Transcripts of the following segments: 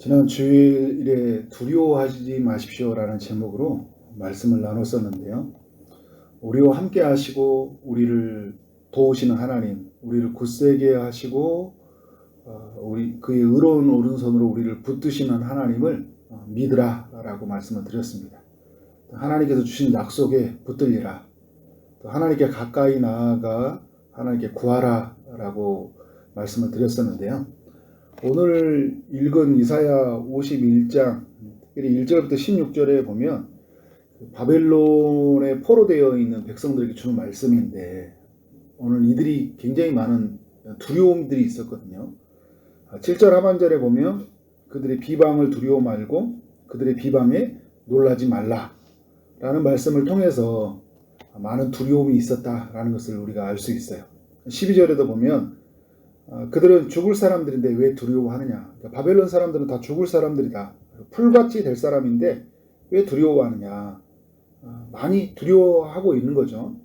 지난 주일에 두려워하지 마십시오라는 제목으로 말씀을 나눴었는데요. 우리와 함께 하시고 우리를 도우시는 하나님, 우리를 굳세게 하시고 그의 의로운 오른손으로 우리를 붙드시는 하나님을 믿으라라고 말씀을 드렸습니다. 하나님께서 주신 약속에 붙들리라. 또 하나님께 가까이 나아가 하나님께 구하라라고 말씀을 드렸었는데요. 오늘 읽은 이사야 51장 1절부터 16절에 보면 바벨론에 포로되어 있는 백성들에게 주는 말씀인데, 오늘 이들이 굉장히 많은 두려움들이 있었거든요. 7절 하반절에 보면 그들의 비방을 두려워 말고 그들의 비방에 놀라지 말라 라는 말씀을 통해서 많은 두려움이 있었다라는 것을 우리가 알 수 있어요. 12절에도 보면 그들은 죽을 사람들인데 왜 두려워하느냐. 그러니까 바벨론 사람들은 다 죽을 사람들이다. 풀같이 될 사람인데 왜 두려워하느냐. 많이 두려워하고 있는 거죠.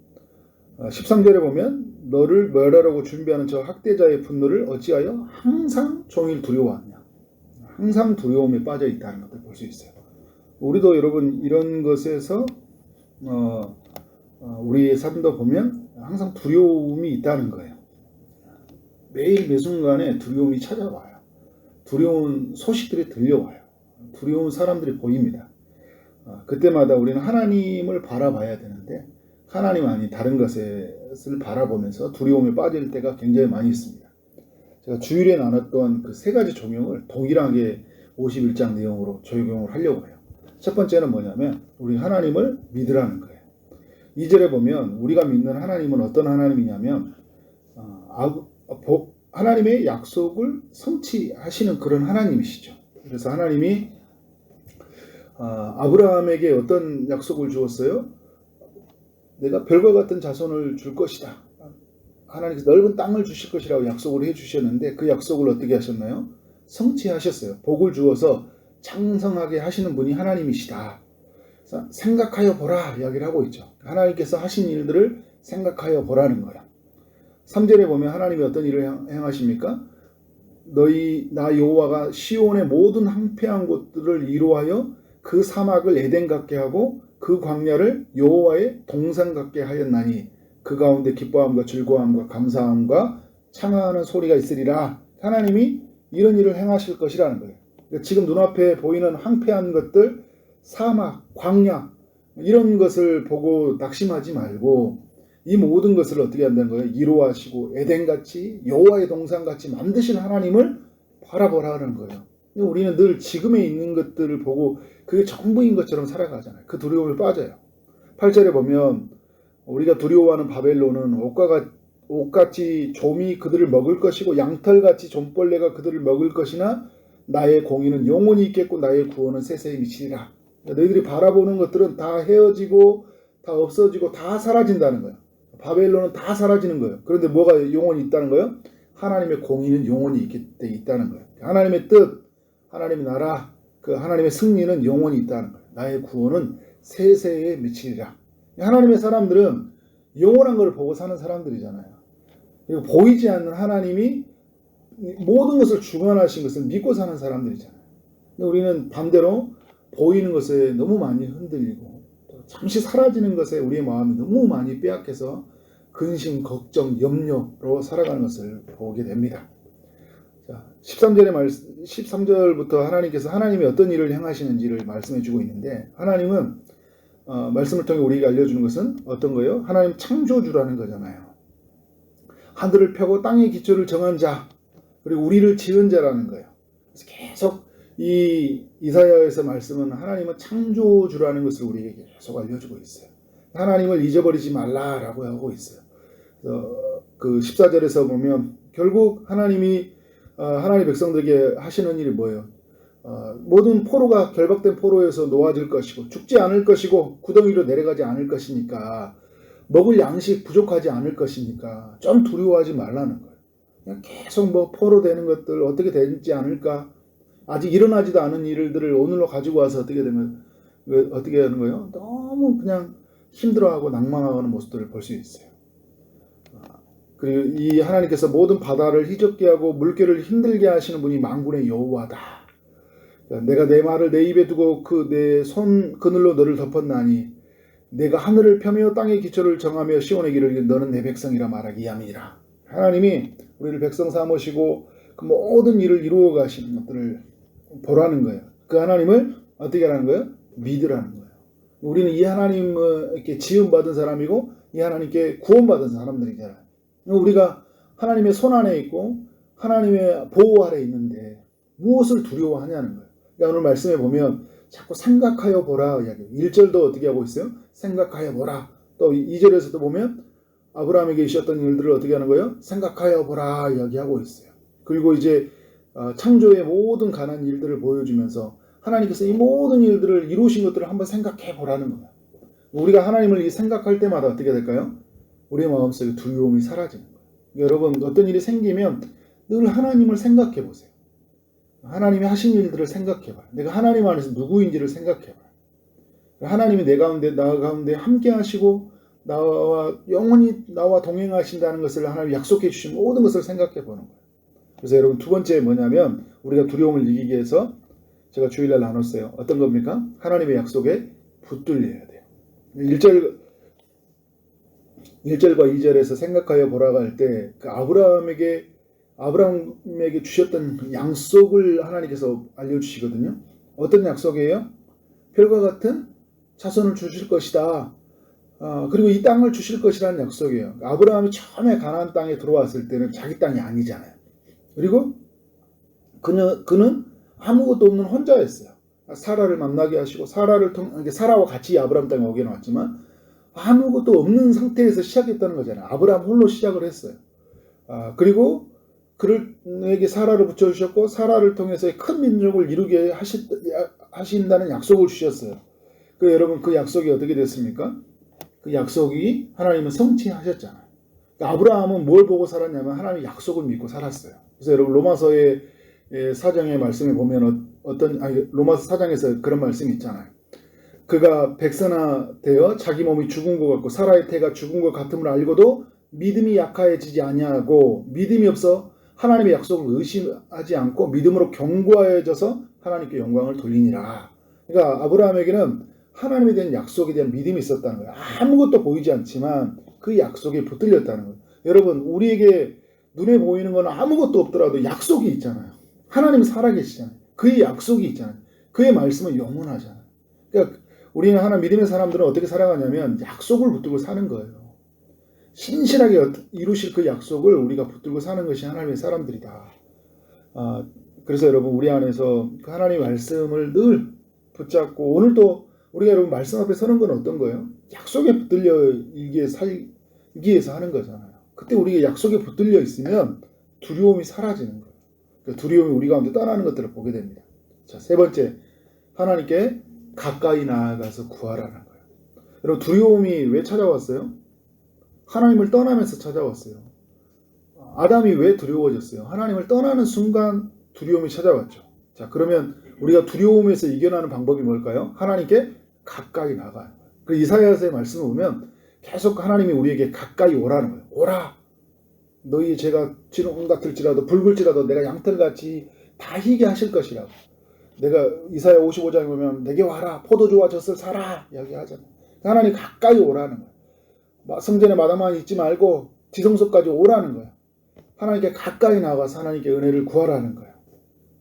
13절에 보면 너를 멸하려고 준비하는 저 학대자의 분노를 어찌하여 항상 종일 두려워하느냐. 항상 두려움에 빠져 있다는 것을 볼 수 있어요. 우리도 여러분 이런 것에서 우리의 삶도 보면 항상 두려움이 있다는 거예요. 매일 매순간에 두려움이 찾아와요. 두려운 소식들이 들려와요. 두려운 사람들이 보입니다. 그때마다 우리는 하나님을 바라봐야 되는데 하나님 아닌 다른 것을 바라보면서 두려움에 빠질 때가 굉장히 많이 있습니다. 제가 주일에 나눴던 그 세 가지 종용을 동일하게 51장 내용으로 적용을 하려고 해요. 첫 번째는 뭐냐면 우리 하나님을 믿으라는 거예요. 2절에 보면 우리가 믿는 하나님은 어떤 하나님이냐면 하나님의 약속을 성취하시는 그런 하나님이시죠. 그래서 하나님이 아브라함에게 어떤 약속을 주었어요? 내가 별과 같은 자손을 줄 것이다. 하나님께서 넓은 땅을 주실 것이라고 약속을 해주셨는데 그 약속을 어떻게 하셨나요? 성취하셨어요. 복을 주어서 창성하게 하시는 분이 하나님이시다. 생각하여 보라 이야기를 하고 있죠. 하나님께서 하신 일들을 생각하여 보라는 거예요. 3절에 보면 하나님이 어떤 일을 행하십니까? 나 여호와가 시온의 모든 황폐한 곳들을 이루하여 그 사막을 에덴 같게 하고 그 광야를 여호와의 동산 같게 하였나니 그 가운데 기뻐함과 즐거움과 감사함과 창하는 소리가 있으리라. 하나님이 이런 일을 행하실 것이라는 거예요. 그러니까 지금 눈앞에 보이는 황폐한 것들, 사막, 광야 이런 것을 보고 낙심하지 말고 이 모든 것을 어떻게 한다는 거예요? 이루하시고 에덴같이 여호와의 동산같이 만드신 하나님을 바라보라는 거예요. 우리는 늘 지금에 있는 것들을 보고 그게 전부인 것처럼 살아가잖아요. 그 두려움에 빠져요. 8절에 보면 우리가 두려워하는 바벨론은 옷같이 좀이 그들을 먹을 것이고 양털같이 좀벌레가 그들을 먹을 것이나 나의 공의는 영원히 있겠고 나의 구원은 세세히 미치리라. 너희들이 바라보는 것들은 다 헤어지고 다 없어지고 다 사라진다는 거예요. 바벨론은 다 사라지는 거예요. 그런데 뭐가 영원히 있다는 거예요? 하나님의 공의는 영원히 있다는 거예요. 하나님의 뜻, 하나님의 나라, 그 하나님의 승리는 영원히 있다는 거예요. 나의 구원은 세세에 미치리라. 하나님의 사람들은 영원한 걸 보고 사는 사람들이잖아요. 그리고 보이지 않는 하나님이 모든 것을 주관하신 것을 믿고 사는 사람들이잖아요. 근데 우리는 반대로 보이는 것에 너무 많이 흔들리고 잠시 사라지는 것에 우리의 마음이 너무 많이 빼앗겨서 근심, 걱정, 염려로 살아가는 것을 보게 됩니다. 자, 13절부터 하나님께서 하나님이 어떤 일을 행하시는지를 말씀해 주고 있는데, 하나님은 말씀을 통해 우리에게 알려주는 것은 어떤 거예요? 하나님 창조주라는 거잖아요. 하늘을 펴고 땅의 기초를 정한 자, 그리고 우리를 지은 자라는 거예요. 그래서 계속 이 이사야에서 말씀은 하나님은 창조주라는 것을 우리에게 계속 알려주고 있어요. 하나님을 잊어버리지 말라라고 하고 있어요. 그 14절에서 보면 결국 하나님이 하나님의 백성들에게 하시는 일이 뭐예요? 모든 포로가 결박된 포로에서 놓아질 것이고 죽지 않을 것이고 구덩이로 내려가지 않을 것이니까 먹을 양식 부족하지 않을 것이니까 좀 두려워하지 말라는 거예요. 그냥 계속 포로 되는 것들 어떻게 되지 않을까? 아직 일어나지도 않은 일들을 오늘로 가지고 와서 어떻게 하는 거예요? 너무 그냥 힘들어하고 낭망하는 모습들을 볼 수 있어요. 그리고 이 하나님께서 모든 바다를 희적게 하고 물결을 힘들게 하시는 분이 만군의 여호와다. 내가 내 말을 내 입에 두고 내 손 그늘로 너를 덮었나니 내가 하늘을 펴며 땅의 기초를 정하며 시온의 길을 너는 내 백성이라 말하기 함이니라. 하나님이 우리를 백성 삼으시고 그 모든 일을 이루어 가시는 것들을 보라는 거예요. 그 하나님을 어떻게 하라는 거예요? 믿으라는 거예요. 우리는 이 하나님께 지음받은 사람이고 이 하나님께 구원받은 사람들이잖아요. 우리가 하나님의 손 안에 있고 하나님의 보호 아래 있는데 무엇을 두려워하냐는 거예요. 그러니까 오늘 말씀에 보면 자꾸 생각하여 보라 이야기해요. 1절도 어떻게 하고 있어요? 생각하여 보라. 또 2절에서도 보면 아브라함에게 있었던 일들을 어떻게 하는 거예요? 생각하여 보라 이야기하고 있어요. 그리고 이제 창조의 모든 가난 일들을 보여주면서 하나님께서 이 모든 일들을 이루신 것들을 한번 생각해 보라는 거예요. 우리가 하나님을 생각할 때마다 어떻게 될까요? 우리의 마음속에 두려움이 사라지는 거예요. 여러분 어떤 일이 생기면 늘 하나님을 생각해 보세요. 하나님이 하신 일들을 생각해 봐요. 내가 하나님 안에서 누구인지를 생각해 봐요. 하나님이 내 가운데 나 가운데 함께 하시고 나와 영원히 나와 동행하신다는 것을 하나님 약속해 주신 모든 것을 생각해 보는 거예요. 그래서 여러분 두 번째 뭐냐면 우리가 두려움을 이기기 위해서 제가 주일날 나눴어요. 어떤 겁니까? 하나님의 약속에 붙들려야 돼요. 1절과 2절에서 생각하여 보라고 할 때 그 아브라함에게 주셨던 약속을 하나님께서 알려주시거든요. 어떤 약속이에요? 별과 같은 자손을 주실 것이다. 그리고 이 땅을 주실 것이라는 약속이에요. 아브라함이 처음에 가나안 땅에 들어왔을 때는 자기 땅이 아니잖아요. 그리고 그는 아무것도 없는 혼자였어요. 사라를 만나게 하시고 사라와 같이 아브라함 땅에 오게 나왔지만 아무것도 없는 상태에서 시작했다는 거잖아요. 아브라함 홀로 시작을 했어요. 그리고 그에게 사라를 붙여주셨고 사라를 통해서 큰 민족을 이루게 하신다는 약속을 주셨어요. 여러분 그 약속이 어떻게 됐습니까? 그 약속이 하나님은 성취하셨잖아요. 아브라함은 뭘 보고 살았냐면 하나님의 약속을 믿고 살았어요. 그래서 여러분 로마서의 4장의 말씀에 보면 로마서 4장에서 그런 말씀이 있잖아요. 그가 백선화되어 자기 몸이 죽은 것 같고 사라의 태가 죽은 것 같음을 알고도 믿음이 약해지지 아니하고 믿음이 없어 하나님의 약속을 의심하지 않고 믿음으로 견고해져서 하나님께 영광을 돌리니라. 그러니까 아브라함에게는 하나님에 대한 약속에 대한 믿음이 있었다는 거예요. 아무것도 보이지 않지만 그 약속에 붙들렸다는 거예요. 여러분 우리에게 눈에 보이는 건 아무것도 없더라도 약속이 있잖아요. 하나님이 살아계시잖아요. 그의 약속이 있잖아요. 그의 말씀은 영원하잖아요. 그러니까 우리는 하나 믿음의 사람들은 어떻게 살아가냐면 약속을 붙들고 사는 거예요. 신실하게 이루실 그 약속을 우리가 붙들고 사는 것이 하나님의 사람들이다. 그래서 여러분 우리 안에서 그 하나님의 말씀을 늘 붙잡고 오늘도 우리가 여러분 말씀 앞에 서는 건 어떤 거예요? 약속에 붙들려 살기 위해서 하는 거잖아요. 그때 우리가 약속에 붙들려 있으면 두려움이 사라지는 거예요. 그 두려움이 우리 가운데 떠나는 것들을 보게 됩니다. 자, 세 번째, 하나님께 가까이 나아가서 구하라는 거예요. 여러분 두려움이 왜 찾아왔어요? 하나님을 떠나면서 찾아왔어요. 아담이 왜 두려워졌어요? 하나님을 떠나는 순간 두려움이 찾아왔죠. 자, 그러면 우리가 두려움에서 이겨나는 방법이 뭘까요? 하나님께 가까이 나가요. 그 이사야서의 말씀을 보면 계속 하나님이 우리에게 가까이 오라는 거예요. 오라. 너희 죄가 지름 같을지라도 붉을지라도 내가 양털같이 다 희게 하실 것이라고. 내가 이사야 55장에 보면 내게 와라. 포도주와 젖을 사라. 이야기하잖아요. 하나님 가까이 오라는 거예요. 성전의 마당만 있지 말고 지성소까지 오라는 거예요. 하나님께 가까이 나가서 하나님께 은혜를 구하라는 거예요.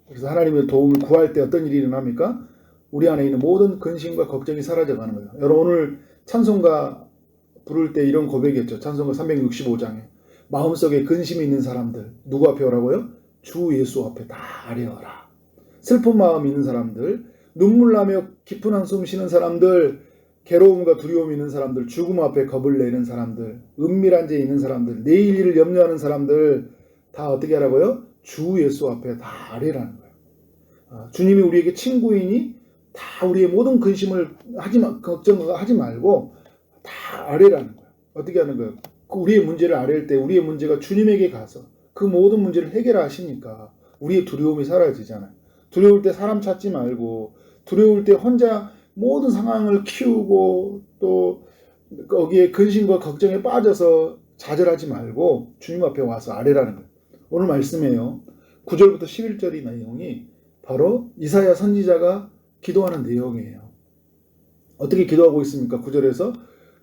그래서 하나님의 도움을 구할 때 어떤 일이 일어납니까? 우리 안에 있는 모든 근심과 걱정이 사라져가는 거예요. 여러분 오늘 찬송가 부를 때 이런 고백이었죠. 찬송가 365장에 마음속에 근심이 있는 사람들 누구 앞에 오라고요? 주 예수 앞에 다 아뢰어라. 슬픈 마음 있는 사람들, 눈물 나며 깊은 한숨 쉬는 사람들, 괴로움과 두려움 있는 사람들, 죽음 앞에 겁을 내는 사람들, 은밀한 데 있는 사람들, 내일 일을 염려하는 사람들 다 어떻게 하라고요? 주 예수 앞에 다 아뢰라는 거예요. 주님이 우리에게 친구이니 다 우리의 모든 근심을 걱정하지 말고 다 아뢰라는 거예요. 어떻게 하는 거예요? 우리의 문제를 아뢰일 때 우리의 문제가 주님에게 가서 그 모든 문제를 해결하시니까 우리의 두려움이 사라지잖아요. 두려울 때 사람 찾지 말고 두려울 때 혼자 모든 상황을 키우고 또 거기에 근심과 걱정에 빠져서 좌절하지 말고 주님 앞에 와서 아뢰라는 거예요. 오늘 말씀이에요. 9절부터 11절의 내용이 바로 이사야 선지자가 기도하는 내용이에요. 어떻게 기도하고 있습니까? 9절에서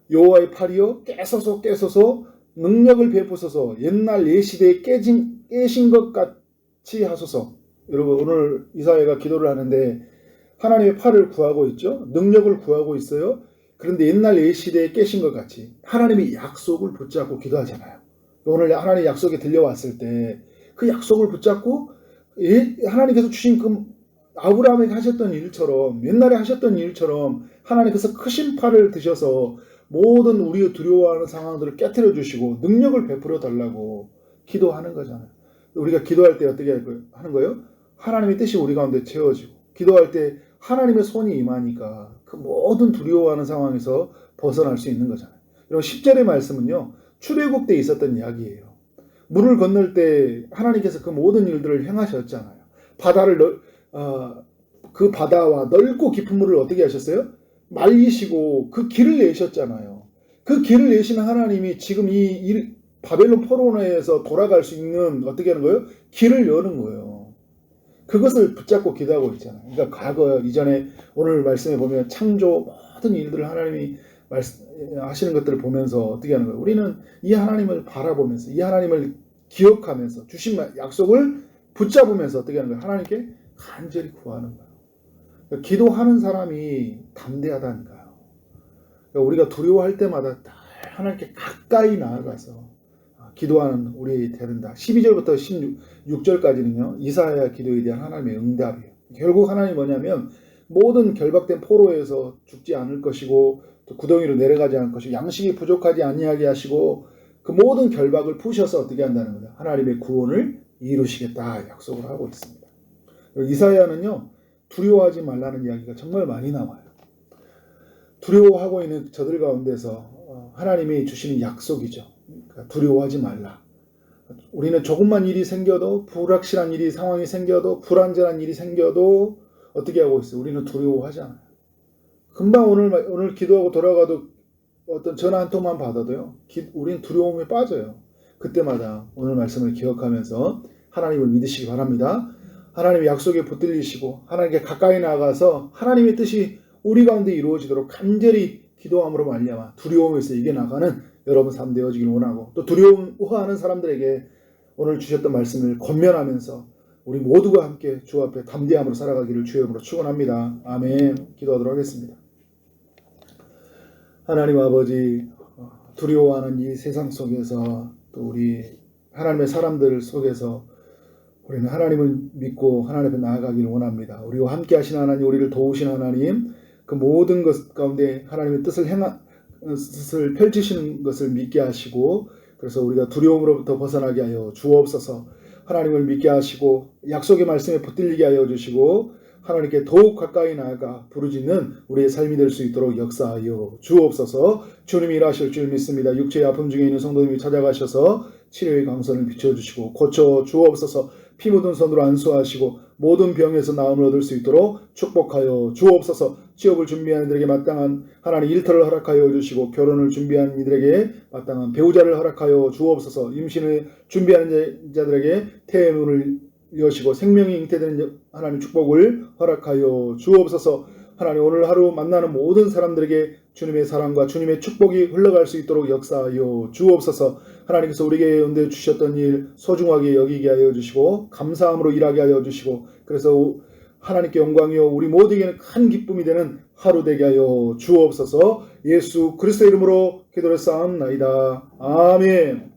여호와의 팔이여 깨소서 능력을 베푸소서 옛날 예시대에 깨신 것 같이 하소서. 여러분 오늘 이사야가 기도를 하는데 하나님의 팔을 구하고 있죠. 능력을 구하고 있어요. 그런데 옛날 예시대에 깨신 것 같이 하나님의 약속을 붙잡고 기도하잖아요. 오늘 하나님의 약속이 들려왔을 때 그 약속을 붙잡고 하나님께서 주신 그 아브라함에게 하셨던 일처럼 옛날에 하셨던 일처럼 하나님께서 크신 팔을 드셔서 모든 우리의 두려워하는 상황들을 깨트려 주시고 능력을 베풀어 달라고 기도하는 거잖아요. 우리가 기도할 때 어떻게 하는 거예요? 하나님의 뜻이 우리 가운데 채워지고 기도할 때 하나님의 손이 임하니까 그 모든 두려워하는 상황에서 벗어날 수 있는 거잖아요. 여러분 10절의 말씀은요. 출애굽 때 있었던 이야기예요. 물을 건널 때 하나님께서 그 모든 일들을 행하셨잖아요. 그 바다와 넓고 깊은 물을 어떻게 하셨어요? 말리시고 그 길을 내셨잖아요. 그 길을 내신 하나님이 지금 이 바벨론 포로내에서 돌아갈 수 있는 어떻게 하는 거예요? 길을 여는 거예요. 그것을 붙잡고 기도하고 있잖아요. 그러니까 과거 이전에 오늘 말씀에 보면 창조 모든 일들을 하나님이 하시는 것들을 보면서 어떻게 하는 거예요? 우리는 이 하나님을 바라보면서 이 하나님을 기억하면서 주신 약속을 붙잡으면서 어떻게 하는 거예요? 하나님께 간절히 구하는 거예요. 그러니까 기도하는 사람이 담대하다니까요. 그러니까 우리가 두려워할 때마다 하나님께 가까이 나아가서 기도하는 우리 되는다. 12절부터 16절까지는요. 이사야 기도에 대한 하나님의 응답이에요. 결국 하나님이 뭐냐면 모든 결박된 포로에서 죽지 않을 것이고 또 구덩이로 내려가지 않을 것이고 양식이 부족하지 아니하게 하시고 그 모든 결박을 푸셔서 어떻게 한다는 거예요? 하나님의 구원을 이루시겠다 약속을 하고 있습니다. 이사야는요. 두려워하지 말라는 이야기가 정말 많이 나와요. 두려워하고 있는 저들 가운데서 하나님이 주시는 약속이죠. 그러니까 두려워하지 말라. 우리는 조금만 일이 생겨도 불확실한 일이 상황이 생겨도 불안전한 일이 생겨도 어떻게 하고 있어요? 우리는 두려워하잖아요. 금방 오늘 기도하고 돌아가도 어떤 전화 한 통만 받아도요. 우리는 두려움에 빠져요. 그때마다 오늘 말씀을 기억하면서 하나님을 믿으시기 바랍니다. 하나님의 약속에 붙들리시고 하나님께 가까이 나아가서 하나님의 뜻이 우리 가운데 이루어지도록 간절히 기도함으로 말미암아 두려움에서 이겨나가는 여러분 삶 되어지길 원하고 또 두려워하는 사람들에게 오늘 주셨던 말씀을 권면하면서 우리 모두가 함께 주 앞에 담대함으로 살아가기를 주의 이름으로 축원합니다. 아멘. 기도하도록 하겠습니다. 하나님 아버지 두려워하는 이 세상 속에서 또 우리 하나님의 사람들 속에서 우리는 하나님을 믿고 하나님 앞에 나아가기를 원합니다. 우리와 함께 하신 하나님, 우리를 도우신 하나님, 그 모든 것 가운데 하나님의 뜻을 펼치시는 것을 믿게 하시고 그래서 우리가 두려움으로부터 벗어나게 하여 주옵소서. 하나님을 믿게 하시고 약속의 말씀에 붙들리게 하여 주시고 하나님께 더욱 가까이 나아가 부르짖는 우리의 삶이 될 수 있도록 역사하여 주옵소서. 주님이 일하실 줄 믿습니다. 육체의 아픔 중에 있는 성도님이 찾아가셔서 치료의 강선을 비춰주시고 고쳐 주옵소서. 피 묻은 손으로 안수하시고 모든 병에서 나음을 얻을 수 있도록 축복하여 주옵소서. 취업을 준비하는 이들에게 마땅한 하나님 일터를 허락하여 주시고 결혼을 준비하는 이들에게 마땅한 배우자를 허락하여 주옵소서. 임신을 준비하는 자들에게 태의 문을 여시고 생명이 잉태되는 하나님 축복을 허락하여 주옵소서. 하나님 오늘 하루 만나는 모든 사람들에게 주님의 사랑과 주님의 축복이 흘러갈 수 있도록 역사하여 주옵소서. 하나님께서 우리에게 연대 주셨던 일 소중하게 여기게 하여 주시고 감사함으로 일하게 하여 주시고 그래서 하나님께 영광이요 우리 모두에게는 큰 기쁨이 되는 하루 되게 하여 주옵소서. 예수 그리스도의 이름으로 기도를 쌓옵나이다. 아멘.